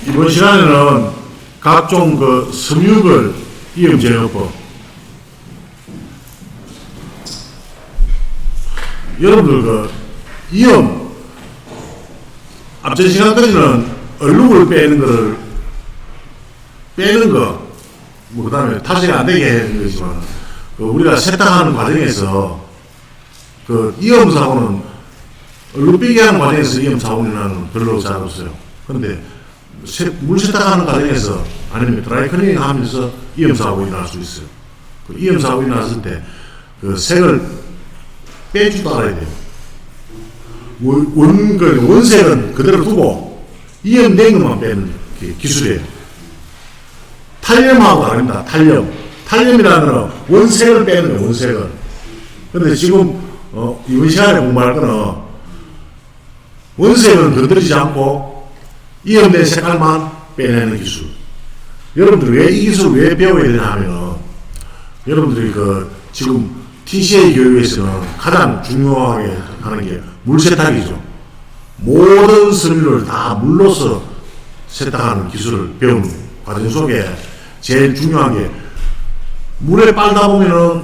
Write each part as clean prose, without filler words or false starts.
이번 시간에는 각종 섬유별 이염 제거법. 여러분들 이염 앞전 시간까지는 얼룩을 빼는 거, 그 다음에 탈색이 안 되게 해주는 거지만, 우리가 세탁하는 과정에서 이염 사고는 얼룩 빼게 하는 과정에서 이염 사고는 별로 잘 없어요. 그런데 물 세탁하는 과정에서 아니면 드라이클리닝 하면서 이염 사고 일어날 수 있어요. 이염 사고 일어났을 때 색을 빼주도 알아야 돼요. 원색은 그대로 두고 이염된 것만 빼는 게 기술이에요. 탈염하고 다릅니다. 탈염이라는 건 원색을 빼는 거예요. 원색을. 근데 지금 이번 시간에 공부할 거는 원색은 건드리지 않고 이염된 색깔만 빼내는 기술. 여러분들이 왜 이 기술을 왜 배워야 되냐 하면, 여러분들이 지금 TCA 교육에서는 가장 중요하게 하는 게 물세탁이죠. 모든 섬유를 다 물로서 세탁하는 기술을 배우는 과정 속에 제일 중요한 게, 물에 빨다 보면은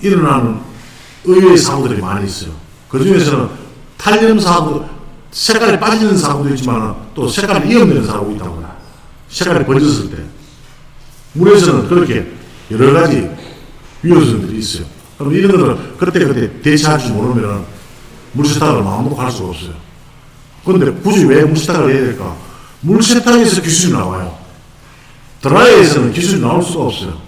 일어나는 의외의 사고들이 많이 있어요. 그 중에서는 탈염 사고, 색깔이 빠지는 사고도 있지만 또 색깔이 이염되는 사고가 있다고 해요. 색깔이 번졌을 때. 물에서는 그렇게 여러 가지 위험성들이 있어요. 그럼 이런 것들은 그때 대처할 줄 모르면 물세탁을 마음대로 할 수가 없어요. 그런데 굳이 왜 물세탁을 해야 될까? 물세탁에서 기술이 나와요. 드라이에서는 기술이 나올 수가 없어요.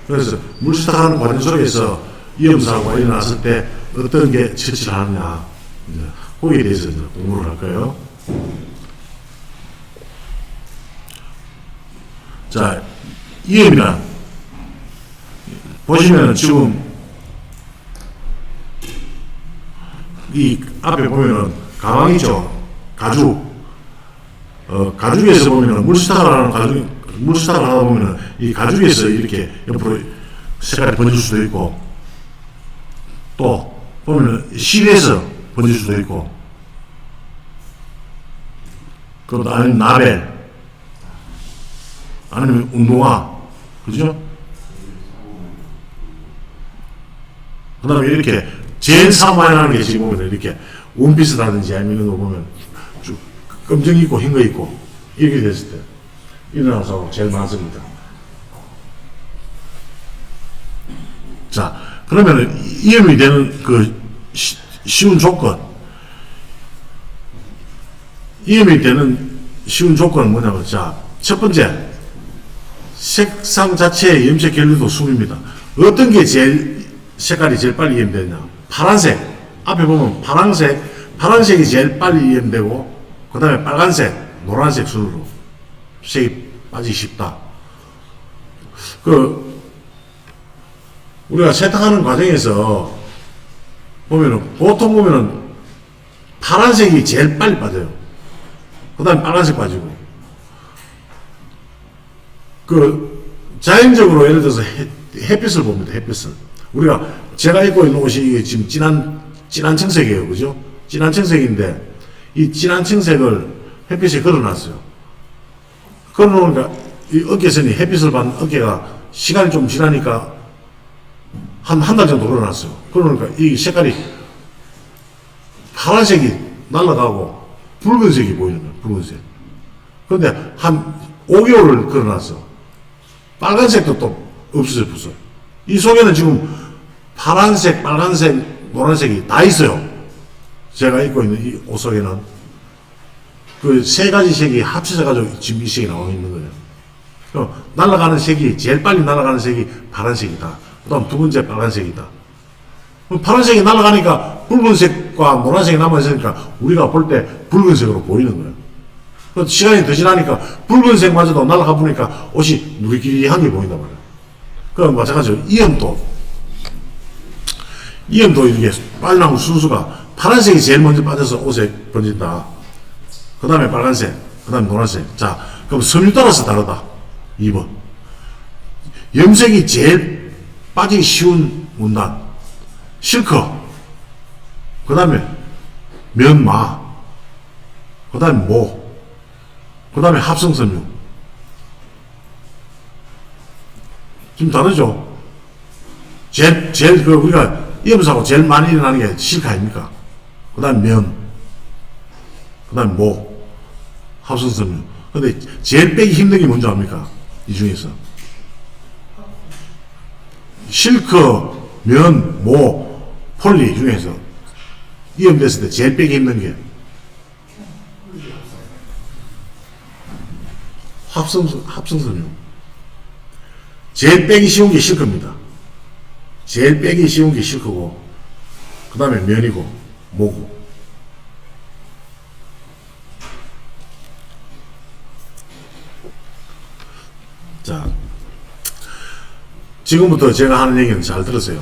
그래서 물세탁하는 과정 속에서 이염사고가 일어났을 때 어떤 게 처치를 하느냐, 거기에 대해서 공부를 할 거예요. 자, 이염이란, 보시면은 지금 이 앞에 보면은 가방 있죠? 가죽. 가죽에서 보면은 물세탁을 하다 보면은 이 가죽에서 이렇게 옆으로 색깔이 번질 수도 있고, 또 보면은 실에서 번질 수도 있고, 그것도 아니면 나벨, 아니면 운동화, 그죠? 그 다음에 이렇게 제일 사망하는 게 지금 보면 이렇게 원피스라든지 아니면 이런 거 보면 쭉 검정 있고 흰 거 있고 이렇게 됐을 때 일어나는 사고가 제일 많습니다. 자, 그러면 이염이 되는 쉬운 조건, 이염이 되는 쉬운 조건은 뭐냐면, 자, 첫 번째, 색상 자체의 염색 결류도 숨입니다. 어떤 게 색깔이 제일 빨리 이염되냐? 파란색. 앞에 보면 파란색이 제일 빨리 이염되고, 그 다음에 빨간색, 노란색 순으로 색이 빠지기 쉽다. 우리가 세탁하는 과정에서 보통 보면은 파란색이 제일 빨리 빠져요. 그 다음에 빨간색 빠지고. 자연적으로 예를 들어서 햇빛을 봅니다. 햇빛을. 제가 입고 있는 옷이 이게 지금 진한 청색이에요. 그죠? 진한 청색인데, 이 진한 청색을 햇빛에 걸어놨어요. 걸어놓으니까 이 어깨선이 햇빛을 받는 어깨가 시간이 좀 지나니까 한 달 정도 걸어놨어요. 그러니까 이 색깔이 파란색이 날아가고 붉은색이 보이는 거예요. 붉은색. 그런데 한 5개월을 걸어놨어. 빨간색도 또 없어졌어. 이 속에는 지금 파란색, 빨간색, 노란색이 다 있어요. 제가 입고 있는 이 옷 속에는 세 가지 색이 합쳐져가지고 지금 이 색이 나와 있는 거예요. 날아가는 색이, 제일 빨리 날아가는 색이 파란색이다. 그 다음 두 번째 빨간색이다. 파란색이 날아가니까 붉은색과 노란색이 남아있으니까 우리가 볼 때 붉은색으로 보이는 거예요. 시간이 더 지나니까 붉은색마저도 날아가 보니까 옷이 누리끼리한 게 보인단 말이에요. 그럼 마찬가지로 이염도 이렇게 빨리 나오는 순수가 파란색이 제일 먼저 빠져서 옷에 번진다. 그 다음에 빨간색, 그 다음에 노란색. 자, 그럼 섬유 따라서 다르다. 2번. 염색이 제일 빠지기 쉬운 문단. 실커. 그 다음에 면마. 그 다음에 모. 그 다음에 합성섬유. 좀 다르죠? 우리가 이염사고 제일 많이 일어나는 게 실커 아닙니까? 그 다음에 면. 그 다음에 모. 합성섬유. 근데 제일 빼기 힘든 게 뭔지 압니까? 이 중에서. 실커, 면, 모, 폴리 중에서 이염됐을 때 제일 빼기 힘든 게 합성섬유. 제일 빼기 쉬운 게 실커입니다. 제일 빼기 쉬운 게 실커고, 그 다음에 면이고, 모고. 자, 지금부터 제가 하는 얘기는 잘 들으세요.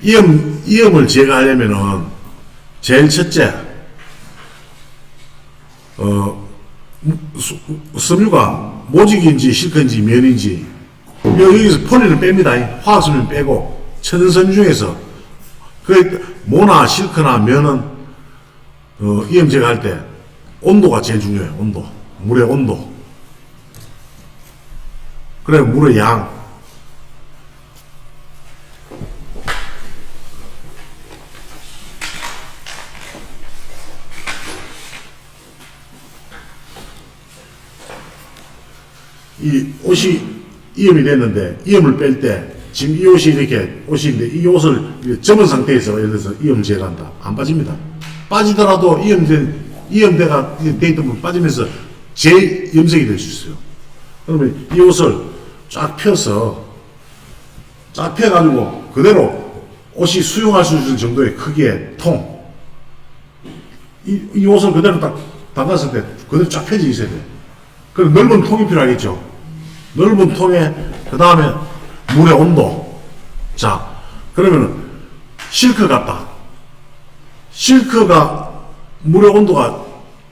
이염을 제거하려면은, 제일 첫째, 섬유가 모직인지 실크인지 면인지, 여기서 폴리는 뺍니다. 화학섬유는 빼고, 천연섬유 중에서, 모나 실크나 면은, 이염 제거할 때, 온도가 제일 중요해요. 온도. 물의 온도. 그래, 물의 양. 이 옷이 이염이 됐는데, 이염을 뺄 때, 지금 이 옷이 이렇게 옷인데, 이 옷을 접은 상태에서, 예를 들어서 이염 제거한다. 안 빠집니다. 빠지더라도 이염대가 돼 있던 분 빠지면서 재염색이 될 수 있어요. 그러면 이 옷을 쫙 펴서 쫙 펴가지고 그대로 옷이 수용할 수 있는 정도의 크기의 통, 이 옷을 그대로 딱 담갔을 때 그대로 쫙 펴져 있어야 돼. 그럼 넓은 통이 필요하겠죠. 넓은 통에 그 다음에 물의 온도. 자, 그러면은 실크 같다. 실크가 물의 온도가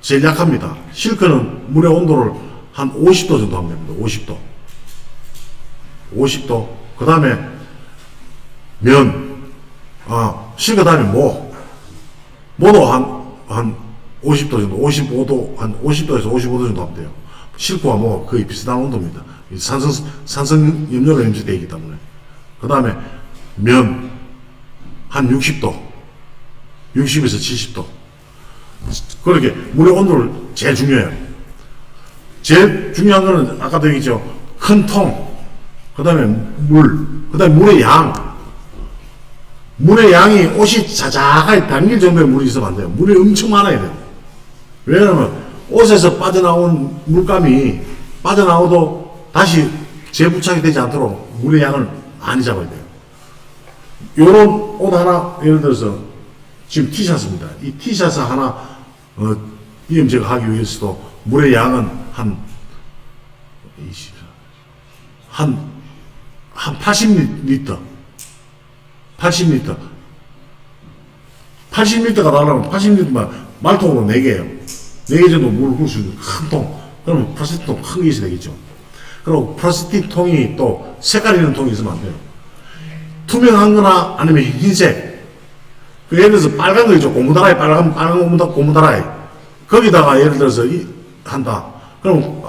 제일 약합니다. 실크는 물의 온도를 한 50도 정도 하면 됩니다. 50도. 50도. 그 다음에 면. 실크 다음에 모도 한 50도 정도. 55도, 한 50도에서 55도 정도 하면 돼요. 실크와 모가 거의 비슷한 온도입니다. 산성염료가 염지되어 있기 때문에. 그 다음에 면. 한 60도. 60에서 70도. 그렇게 물의 온도를 제일 중요해요. 제일 중요한 거는 아까도 얘기했죠. 큰 통, 그 다음에 그 다음에 물의 양. 물의 양이 옷이 자작하게 담길 정도의 물이 있으면 안 돼요. 물이 엄청 많아야 돼요. 왜냐하면 옷에서 빠져나온 물감이 빠져나오도 다시 재부착이 되지 않도록 물의 양을 많이 잡아야 돼요. 요런 옷 하나, 예를 들어서 지금 티셔츠입니다. 이 티셔츠 하나 이염 제거하기 위해서도 물의 양은 한 80리터. 80리터가 나오려면 80리터만 말통으로 4개예요. 4개 정도 물을 부을 수 있는 큰 통. 그러면 플라스틱 통 큰 게 있어야 되겠죠. 그리고 플라스틱 통이 또 색깔 있는 통이 있으면 안 돼요. 투명한 거나 아니면 흰색. 예를 들어서 빨간 거 있죠. 고무다라이, 빨간 고무다라이. 거기다가 예를 들어서 한다. 그럼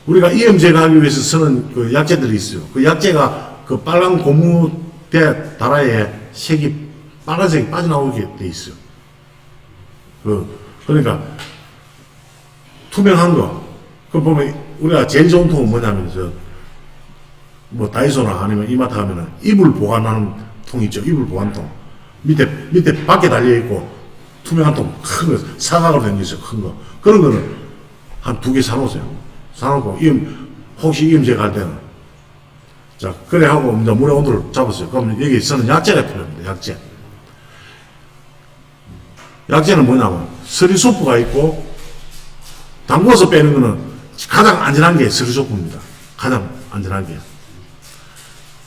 우리가 이염 제거하기 위해서 쓰는 그 약재들이 있어요. 그 약재가 그 빨간 고무대 다라이에 색이 빨간색이 빠져나오게 돼 있어요. 그러니까 투명한 거. 그 보면 우리가 제일 좋은 통은 뭐냐면 뭐 다이소나 아니면 이마트 가면은 이불 보관하는 통 있죠. 이불 보관통. 밑에 밖에 달려있고, 투명한 통, 큰 거, 사각으로 된 게 있어요, 큰 거. 그런 거는 한 2개 사놓으세요. 사놓고, 혹시 이염 제거할 때는. 자, 그래 하고, 이제 물의 온도를 잡았어요. 그러면 여기 쓰는 약재가 필요합니다, 약재. 약재는 뭐냐면, 스리소프가 있고, 담궈서 빼는 거는 가장 안전한 게 스리소프입니다. 가장 안전한 게.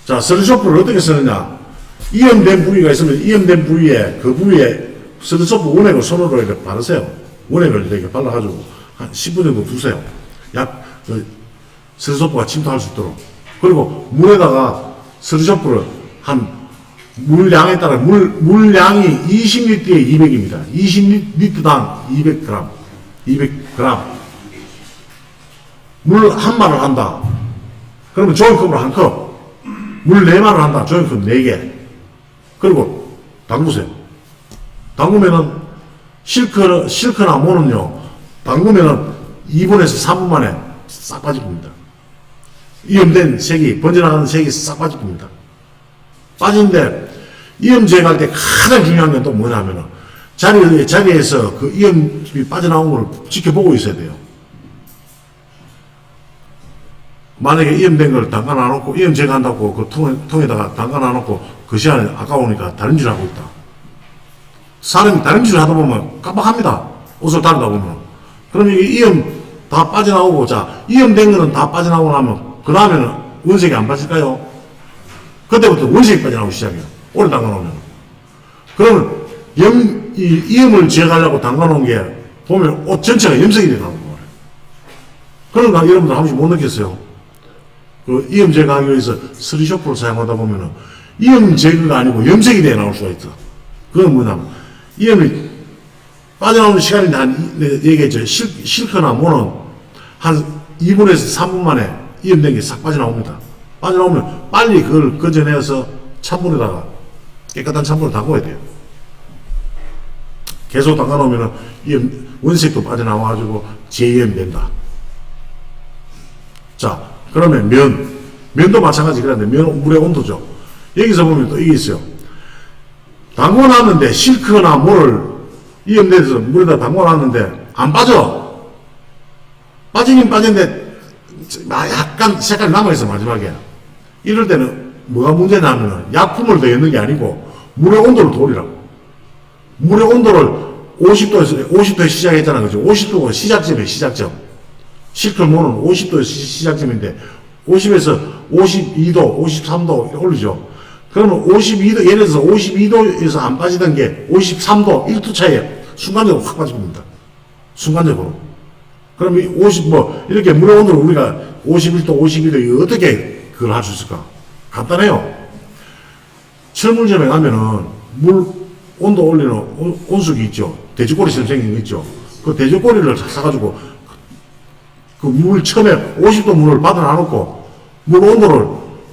자, 스리소프를 어떻게 쓰느냐. 이염된 부위가 있으면 이염된 부위에 그 부위에 스리소프 원액을 손으로 이렇게 바르세요. 원액을 이렇게 발라가지고 한 10분 정도 두세요. 스리소프가 침투할 수 있도록. 그리고 물에다가 스리쇼프를 한 물량에 따라 물량이 20리터에 200입니다. 20리터당 200g. 200g. 물 한 마를 한다. 그러면 종이컵으로 한 컵. 물 4마를 한다. 종이컵 4개. 그리고 담그세요. 담그면은 실크나 모는요. 담그면은 2분에서 3분 만에 싹 빠질 겁니다. 이염된 색이, 번져나가는 색이 싹 빠질 겁니다. 빠지는데, 이염 제거할 때 가장 중요한 건 또 뭐냐면은, 자리에서 그 이염이 빠져나온 걸 지켜보고 있어야 돼요. 만약에 이염된 걸 담가 놔놓고, 이염 제거한다고 그 통에다가 담가 놔놓고, 그 시간에 아까우니까 다른 짓을 하고 있다. 사람이 다른 짓을 하다 보면 깜빡합니다. 옷을 다르다 보면. 그럼 이게 이염 다 빠져나오고, 자, 이염된 거는 다 빠져나오고 나면, 그 다음에는 원색이 안 빠질까요? 그때부터 원색이 빠져나오기 시작해요. 오래 담가놓으면. 그러면 이염을 제거하려고 담가놓은 게 보면 옷 전체가 염색이 되는 거예요. 그러니까 여러분들 한 번씩 못 느꼈어요. 그 이염 제거하기 위해서 스리쇼프를 사용하다 보면은 이염 제거가 아니고 염색이 돼 나올 수가 있어. 그건 뭐냐면 이염이 빠져나오는 시간인데 내가 얘기했죠. 실크나 모는 한 2분에서 3분 만에 이염된 게 싹 빠져나옵니다. 빠져나오면 빨리 그걸 건져내서 찬물에다가 깨끗한 찬물을 담궈야 돼요. 계속 담가놓으면 원색도 빠져나와가지고 재이염이 된다. 자, 그러면 면도 마찬가지. 그런데 물의 온도죠. 여기서 보면 또 이게 있어요. 담궈놨는데 실크나 모를 이염돼서 물에다 담궈놨는데 안 빠져. 빠지긴 빠졌는데 약간 색깔이 남아있어 마지막에. 이럴 때는 뭐가 문제냐면 약품을 더넣는 게 아니고 물의 온도를 돌리라고. 물의 온도를 50도에 시작했잖아. 그죠? 50도가 시작점이에요. 시작점. 실크모는 50도에서 시작점인데 50에서 52도, 53도 올리죠. 그러면 52도, 예를 들어서 52도에서 안 빠지던 게 53도, 1도 차이에 순간적으로 확 빠집니다. 순간적으로. 그럼 이렇게 물의 온도를 우리가 51도, 52도, 이거 어떻게 그걸 할 수 있을까? 간단해요. 철물점에 가면은 물 온도 올리는 온수기 있죠. 돼지꼬리처럼 생긴 거 있죠. 그 돼지꼬리를 사가지고 그 물 처음에 50도 물을 받아놔놓고 물 온도를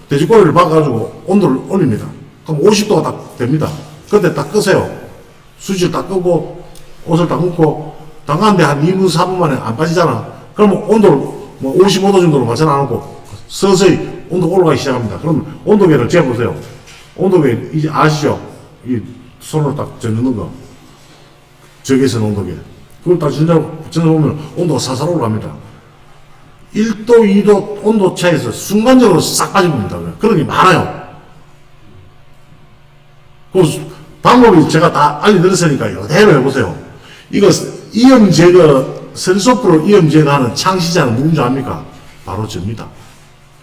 돼지꼬리를 박아가지고 온도를 올립니다. 그럼 50도가 딱 됩니다. 그때 딱 끄세요. 스위치를 딱 끄고 옷을 딱 넣고 담가는데 한 2분, 4분 만에 안 빠지잖아. 그러면 온도를 55도 정도로 맞춰놔놓고 서서히 온도가 올라가기 시작합니다. 그러면 온도계를 재보세요. 온도계 이제 아시죠? 이 손으로 딱 젖는 거. 저기에서 온도계. 그걸 딱 젖어보면 온도가 살살 올라갑니다. 1도, 2도 온도 차에서 순간적으로 싹 빠집니다. 그런 게 많아요. 그 방법이 제가 다 알려드렸으니까 이대로 해보세요. 이거 이염 제거, 스리소프로 이염 제거하는 창시자는 누군지 압니까? 바로 저입니다.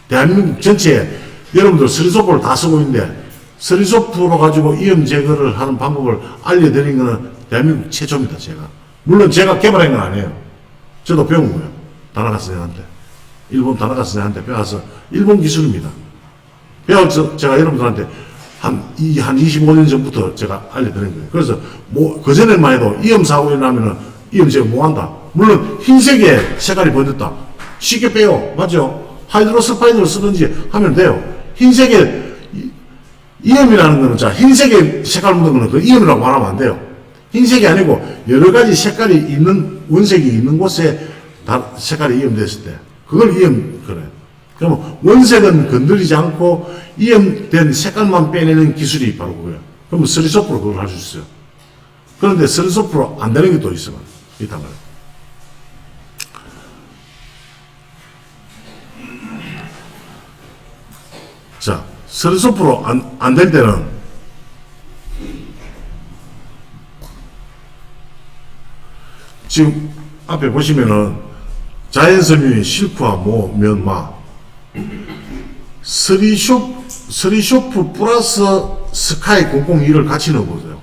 대한민국 전체에 여러분들 스리소프를 다 쓰고 있는데 스리소프로 가지고 이염 제거를 하는 방법을 알려드린 거는 대한민국 최초입니다. 제가. 물론 제가 개발한 건 아니에요. 저도 배운 거예요. 다나카 선생한테. 일본 다나카 선생한테 배워서 일본 기술입니다. 배워서 제가 여러분들한테 한 25년 전부터 제가 알려드린 거예요. 그래서 그전에만 해도 이염 사고가 나면은 이염 제거 못 한다. 물론 흰색에 색깔이 번졌다. 쉽게 빼요. 맞죠? 하이드로스파이드를 쓰든지 하면 돼요. 흰색에 이염이라는 거는, 자, 흰색에 색깔 묻은 거는 그 이염이라고 말하면 안 돼요. 흰색이 아니고 여러 가지 색깔이 있는, 원색이 있는 곳에 색깔이 이염됐을 때, 그걸 이염, 그래. 그러면 원색은 건드리지 않고 이염된 색깔만 빼내는 기술이 바로 그거예요. 그러면 스리소프로 그걸 할 수 있어요. 그런데 스리소프로 안 되는 게 또 있어요. 있단 말이에요. 자, 스리소프로 안 될 때는 지금 앞에 보시면은 자연섬유인 실크와 면, 마 스리쇼프 플러스 스카이 002를 같이 넣어보세요.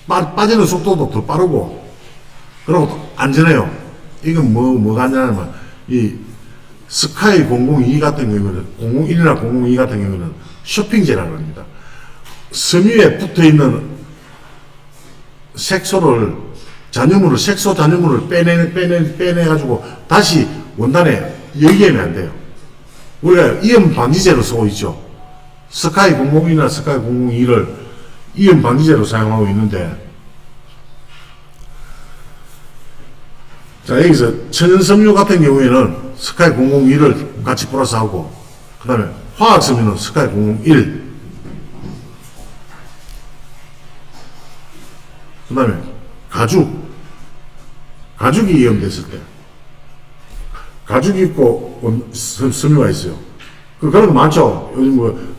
빠지는 속도도 더 빠르고 그리고 안전해요. 이건 뭐가 안전하냐면 스카이 002 같은 경우는 001이나 002 같은 경우는 쇼핑제라고 합니다. 섬유에 붙어 있는 색소를 색소 잔여물을 빼내가지고 다시 원단에 열기하면 안 돼요. 우리가 이염 방지제로 쓰고 있죠. 스카이 001이나 스카이 002를 이염 방지제로 사용하고 있는데, 자, 여기서 천연섬유 같은 경우에는 스카이 002를 같이 플러스 하고, 그 다음에 화학섬유는 스카이 001, 그 다음에 가죽이 이염됐을 때, 가죽이 있고 섬유가 있어요. 그런 거 많죠. 요즘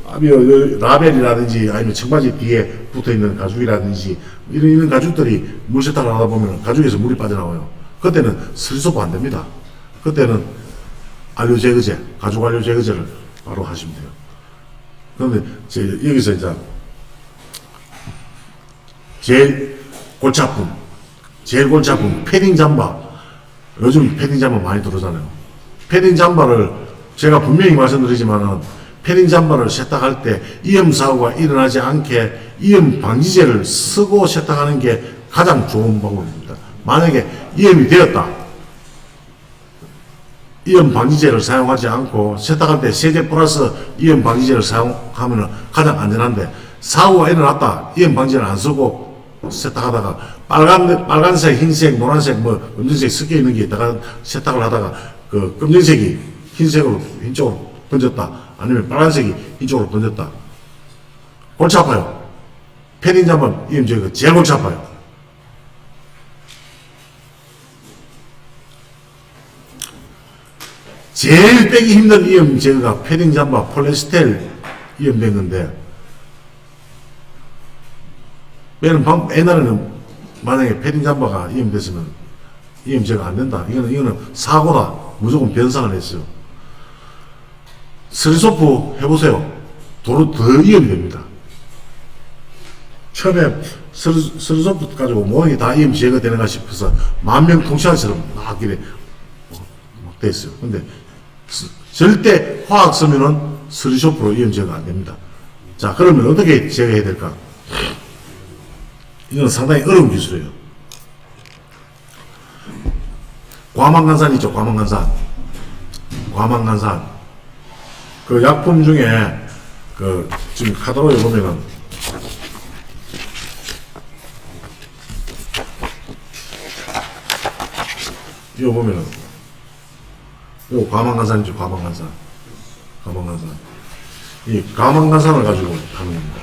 라벨이라든지 아니면 청바지 뒤에 붙어 있는 가죽이라든지 이런 가죽들이 물 세탁을 하다 보면 가죽에서 물이 빠져나와요. 그때는 스리소프 안 됩니다. 그때는 안료 제거제, 가죽 안료 제거제를 바로 하시면 돼요. 그런데 여기서 이제 제일 골치 아픈 패딩 잠바. 요즘 패딩 잠바 많이 들어오잖아요. 패딩 잠바를 제가 분명히 말씀드리지만은 패딩 잠바를 세탁할 때 이염 사고가 일어나지 않게 이염 방지제를 쓰고 세탁하는 게 가장 좋은 방법입니다. 만약에 이염이 되었다. 이염 방지제를 사용하지 않고 세탁할 때 세제 플러스 이염 방지제를 사용하면 가장 안전한데, 사고가 일어났다. 이염 방지제를 안 쓰고 세탁하다가 빨간색, 흰색, 노란색, 검정색 섞여 있는 게 있다가 세탁을 하다가 그 검정색이 흰쪽으로 번졌다. 아니면 빨간색이 흰쪽으로 번졌다. 골치 아파요. 패딩 잠바 이염 제거 제일 골치 아파요. 제일 빼기 힘든 이염 제거가 패딩 잠바 폴리에스테르 이염된 건데, 빼는 방법, 옛날에는 만약에 패딩 잠바가 이염됐으면 이염 제거 안 된다. 이거는 사고다. 무조건 변상을 했어요. 스리소프 해보세요. 도로 더 이염이 됩니다. 처음에 스리소프 가지고 모양이 다 이염 제거되는가 싶어서 만명 통치한처럼 막 이래 됐어요. 근데 절대 화학 섬유는 스리소프로 이염 제거 안 됩니다. 자, 그러면 어떻게 제거해야 될까? 이건 상당히 어려운 기술이에요. 과망간산 있죠, 과망간산. 그 약품 중에, 지금 카탈로그에 보면은, 이거 보면은, 이거 과망간산이죠, 과망간산. 이 과망간산을 가지고 하는 겁니다.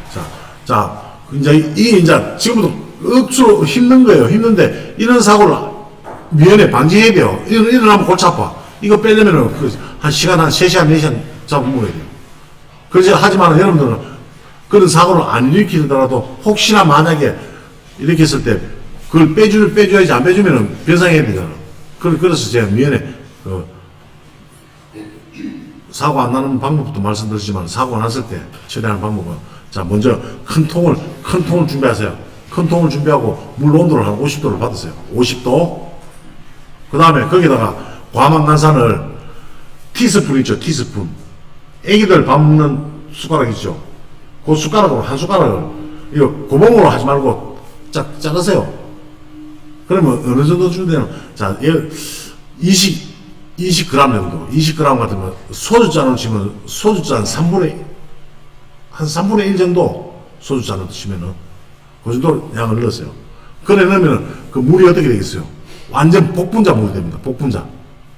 자, 이게 지금부터 억수로 힘든 거예요. 힘든데, 이런 사고를 미연에 방지해야 돼요. 일어나면 골치 아파. 이거 빼려면은, 한 3시간, 4시간 잡아먹어야 돼요. 그래서, 하지만 여러분들은 그런 사고를 안 일으키더라도, 혹시나 만약에 이렇게 했을 때, 그걸 빼줘야지, 안 빼주면은 변상해야 되잖아. 그래서 제가 미연에, 사고 안 나는 방법도 말씀드리지만, 사고 났을 때, 최대한 방법은, 자, 먼저 큰 통을 준비하세요. 큰 통을 준비하고 물 온도를 한 50도를 받으세요. 50도. 그 다음에 거기다가 과망간산을 티스푼 있죠, 티스푼. 애기들 밥 먹는 숟가락 있죠. 그 숟가락으로 한 숟가락을 이거 고봉으로 하지 말고 자르세요. 그러면 어느 정도 주면 자, 20g 정도. 20g 같으면 소주잔을 치면 소주잔 3분의 1 정도 소주잔을 드시면은 그 정도 양을 넣으세요. 그래 넣으면은 그 물이 어떻게 되겠어요? 완전 복분자 물이 됩니다. 복분자.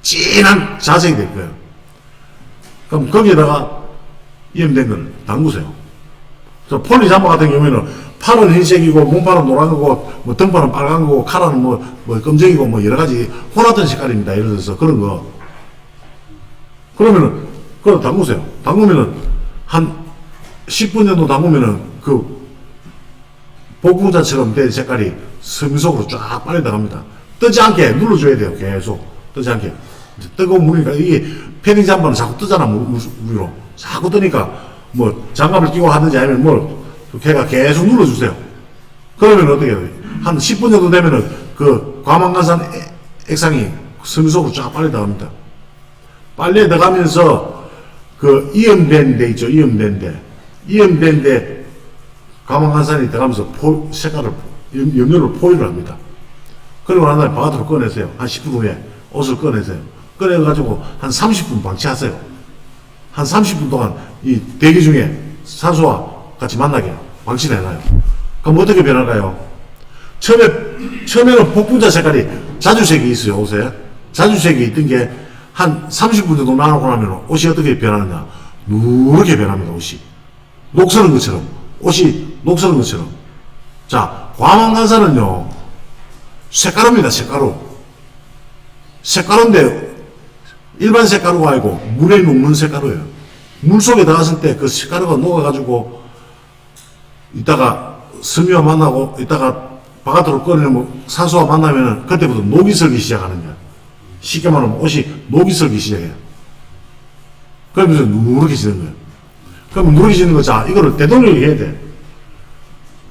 진한 자색이 될 거예요. 그럼 거기에다가 이염된 걸 담그세요. 폴리 잠바 같은 경우에는 팔은 흰색이고 몸판은 노란 거고 뭐 등판은 빨간 거고 카라는 뭐 검정이고 뭐 여러 가지 혼합된 색깔입니다. 예를 들어서 그런 거. 그러면은 그걸 담그세요. 담그면은 한 10분 정도 담그면은 그 복분자처럼 된 색깔이 섬유 속으로 쫙 빨려 나갑니다. 뜨지 않게 눌러줘야 돼요. 계속 뜨지 않게. 뜨거운 물이니까 이게 패딩 잠바는 자꾸 뜨잖아. 물로 자꾸 뜨니까 뭐 장갑을 끼고 하든지 아니면 뭐 걔가 계속 눌러주세요. 그러면 어떻게 해요? 한 10분 정도 되면은 그 과망간산 액상이 섬유 속으로 쫙 빨려 나갑니다. 빨래 들어가면서 그 이염된 데 있죠. 이염된 데 과망간산이 들어가면서 색깔을 염료를 포유를 합니다. 그리고 난 다음에 바깥으로 꺼내세요. 한 10분 후에 옷을 꺼내세요. 꺼내가지고 한 30분 방치하세요. 한 30분 동안 이 대기 중에 산소와 같이 만나게 방치해놔요. 그럼 어떻게 변할까요? 처음에는 복분자 색깔이 자주색이 있어요. 옷에 자주색이 있던 게 한 30분 정도 나오고 나면 옷이 어떻게 변하느냐, 누렇게 변합니다. 옷이 녹서는 것처럼, 옷이 녹서는 것처럼. 자, 과망간산은요 색가루입니다. 색가루인데 일반 색가루가 아니고 물에 녹는 색가루예요. 물 속에 들어갔을 때 그 색가루가 녹아가지고 이따가 섬유와 만나고 이따가 바깥으로 꺼내면 산소와 만나면 그때부터 녹이 슬기 시작하는 거야. 쉽게 말하면 옷이 녹이 슬기 시작해요. 그러면서 누르게지는 거예요. 그럼 누르게지는 거, 자, 이거를 되돌리기 해야 돼.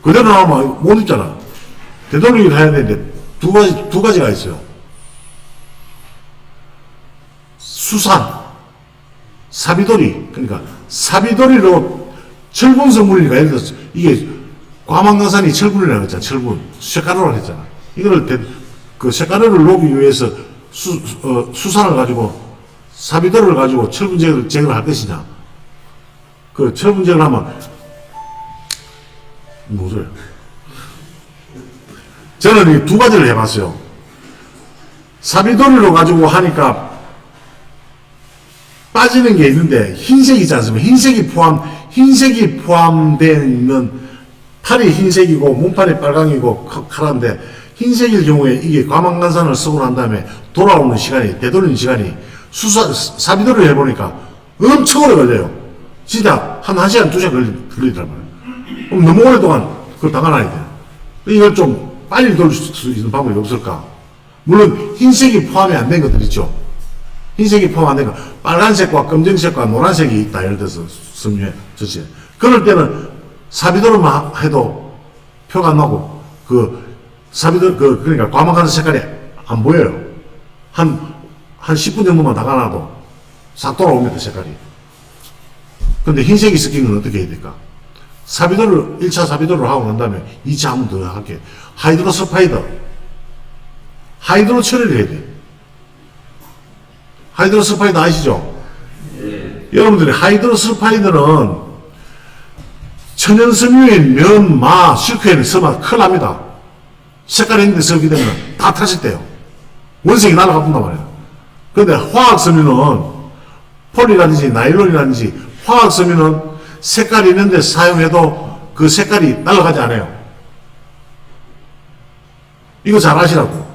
그대로 나오면 못 입잖아. 되돌리기를 해야 되는데 두 가지가 있어요. 수산, 사비돌이. 그러니까 사비돌이로 철분 성분이니까 예를 들어서 이게 과망간산이 철분이라고 했잖아. 철분. 쇳가루라고 했잖아. 이거를 그 쇳가루를 녹이기 위해서 수산을 가지고 사비돌을 가지고 철분 제거를 할 것이냐. 그 철분 제거를 하면 뭐죠? 저는 이 두 가지를 해봤어요. 사비돌이로 가지고 하니까 빠지는 게 있는데 흰색이지 않습니까? 흰색이 포함되어 있는 팔이 흰색이고 몸판이 빨강이고 카라인데 흰색일 경우에 이게 과망간산을 쓰고 난 다음에 돌아오는 시간이, 되돌리는 시간이 사비돌이를 해보니까 엄청 오래 걸려요. 진짜 한 1시간, 2시간 걸리더란 말이에요. 그럼 너무 오랫동안 그걸 당하나야 돼. 이걸 좀 빨리 돌릴 수 있는 방법이 없을까? 물론 흰색이 포함이 안 된 것들 있죠. 흰색이 포함 안 된 거, 빨간색과 검정색과 노란색이 있다. 예를 들어서 섬유에 전체. 그럴 때는 사비돌만 해도 표가 안 나고 사비돌 그러니까 과망간산 색깔이 안 보여요. 한 10분 정도만 나가놔도 싹 돌아옵니다. 색깔이. 근데 흰색이 섞인 건 어떻게 해야 될까? 1차 사비돌을 하고 난 다음에 2차 한 번 더 할게. 하이드로설파이드. 하이드로 처리를 해야 돼. 하이드로설파이드 아시죠? 네. 여러분들이 하이드로설파이드는 천연섬유에 면, 마, 실크에는 쓰면 큰일 납니다. 색깔이 있는데 쓰게 되면 다 타실 때요. 원색이 날아가 본단 말이에요. 그런데 화학섬유는 폴이라든지 나일론이라든지 화학섬유는 색깔이 있는데 사용해도 그 색깔이 날아가지 않아요. 이거 잘 아시라고.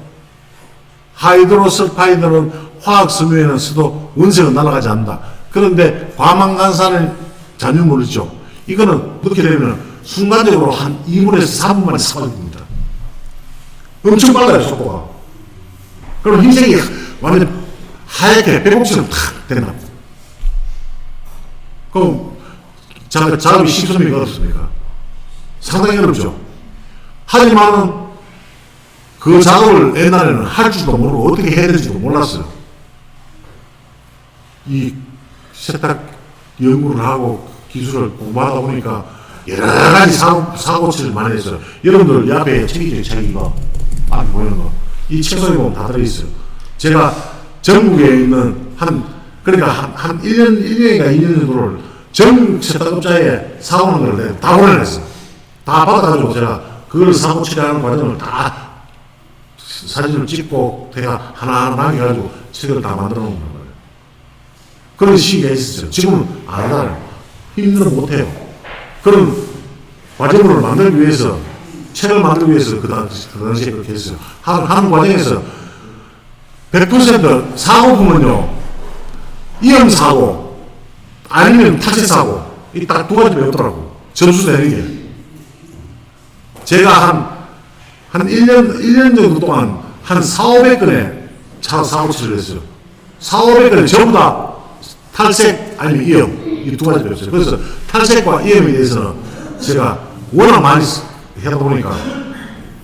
하이드로설파이드는 화학섬유에는 써도 원색은 날아가지 않는다. 그런데 과망간산을 전혀 모르죠. 이거는 어떻게 되면 순간적으로 한 2분에서 4분 만에 사라집니다. 엄청 빨라요, 속도가. 그럼 흰색이 완전 하얗게 빼곡처럼 탁 된다. 그럼 작업이 쉽습니까? 어렵습니까? 상당히 어렵죠. 하지만은 그 작업을 옛날에는 할 줄도 모르고 어떻게 해야 될지도 몰랐어요. 이 세탁 연구를 하고 기술을 공부하다 보니까 여러 가지 사고치를 많이 했어요. 여러분들 이 앞에 책이죠, 책 이거. 앞에 보이는 거. 이 책 속에 보면 다 들어있어요. 제가 전국에 있는 그러니까 한 1년인가 2년 정도를 전 세탁업자에 사오는 걸 다 보내냈어요. 다 받아가지고 제가 그걸 사고 처리하는 과정을 다 사진을 찍고 제가 하나하나 해가지고 책을 다 만들어 놓은 거예요. 그런 시기가 있었어요. 지금은 안 하잖아요. 힘들어 못해요. 그런 과정을 만들기 위해서, 책을 만들기 위해서 그 당시에 그렇게 했어요. 하는 과정에서 100% 사고품은요, 이염사고, 아니면 탈색사고, 이 딱 두 가지 배웠더라고. 점수 내는 게. 제가 한 1년 정도 동안 한 4,500건의 차 사고 치료를 했어요. 4,500건에 전부 다 탈색 아니면 이염. 이 두 가지 배웠어요. 그래서 탈색과 이염에 대해서는 제가 워낙 많이 하다 보니까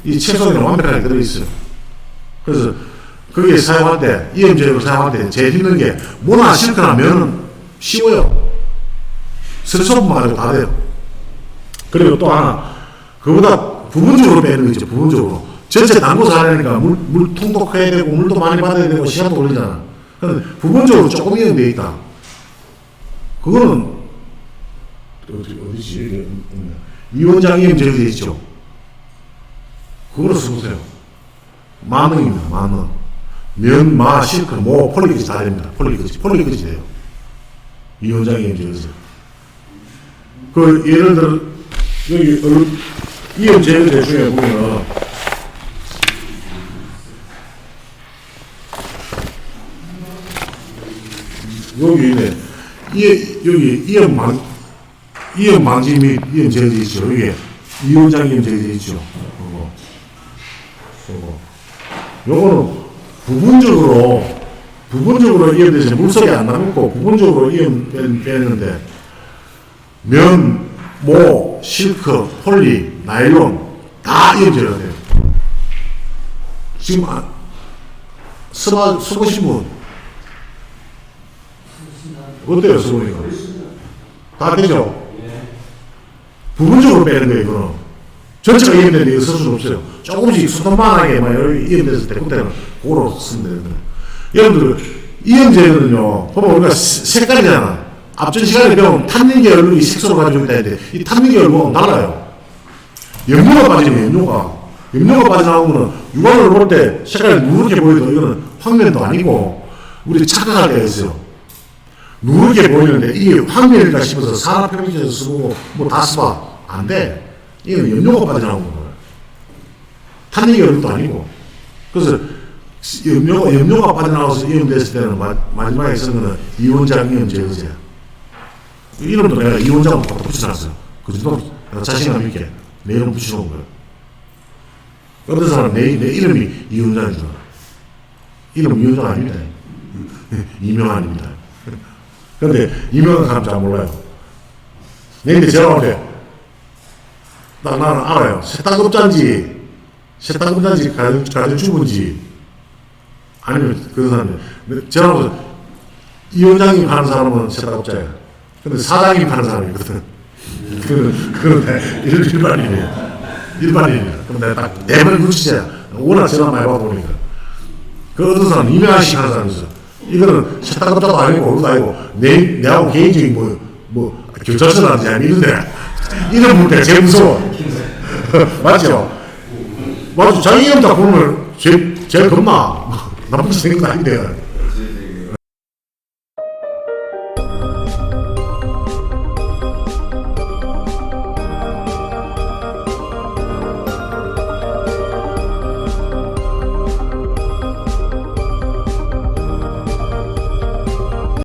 이 책 속에는 완벽하게 들어있어요. 그래서 거기에 사용할 때, 이염제를 사용할 때 제일 힘든 게 뭐나 실거나 면은 쉬워요. 스소분만 가지고 다 돼요. 그리고 또 하나, 그보다 부분적으로 빼는 거 있죠, 부분적으로. 전체 담궈서 하려니까 물통도 커야 되고, 물도 많이 받아야 되고, 시간도 걸리잖아. 근데 부분적으로 조금 이용되어 있다. 그거는, 어디지? 이원장 이염제가 되어 있죠. 그거로 써보세요. 10,000원입니다, 10,000원. 면, 마, 실크, 모, 폴리까지 다 됩니다. 폴리까지 돼요. 이원장 이염제에서. 그, 예를 들어, 여기, 이염제 중에 보면, 여기 있네. 여기 이염망지 및 이염제가 되어 있죠. 여기 이원장 이염제가 되어 있죠. 요거는 부분적으로 이염돼서 물속에 안 남고 부분적으로 이염 빼는데 면, 모, 실크, 폴리, 나일론 다 이염제가 돼요. 지금 써보신 분 어때요, 써보니까? 다 되죠? 부분적으로 빼는 거예요, 이거는. 전체가 이염되는데 이거 쓸 수는 없어요. 조금씩 수동만하게 막 이염돼서 될 때는 그거로 쓰면 되거든요. 여러분들, 이염제는요, 보면 우리가 색깔이잖아. 앞전 시간에 배운 탄닌계 얼룩이 색소를 가지고 있다 했는데, 이 탄닌계 얼룩은 달라요. 염료가 빠지면 염료가 빠져나오면 유광을 볼 때 색깔이 누렇게 보여도 이거는 황면도 아니고, 우리 착각할 때가 있어요. 누렇게 보이는데 이게 황면일까 싶어서 산화표면제에서 쓰고 뭐 다 써봐. 안 돼. 이건 염료가 빠져나오는 거예요. 탄닌계 얼룩도 아니고. 그래서 염료가 빠져나와서 이염됐을 때는 마지막에 쓰는 거는 이원장 이염제거제야. 이름도 내가 이원장으로 붙여놨어요. 그 정도 자신감 있게 내 이름 붙여놓은 거예요. 어떤 사람은 내 이름이 이원장인 줄 알아. 이름 이원장 아닙니다. 이명환입니다. 근데 이명환 사람 잘 몰라요. 내인데 제가 볼 때 나는 알아요. 세탁업자인지 가정주부인지 아니면 그 사람이 제가 볼 때 이원장이 파는 사람은 세탁업자예요. 근데 사장이 파는 사람이거든. 그건 일반인이에요. 그럼 내가 딱 내면 굵치자. 워낙 전화 많이 받아보니까. 그 어떤 사람, 이명환 씨 하는 사람이 있어. 이거는 세탁업자도 아니고, 그것도 아니고, 내하고 개인적인 경찰서라는 사람이 있는데, 이름 볼 때 제일 무서워. 맞죠? 자기 이름 딱 보면 제일 겁나. 나쁜 생각도 아닌데.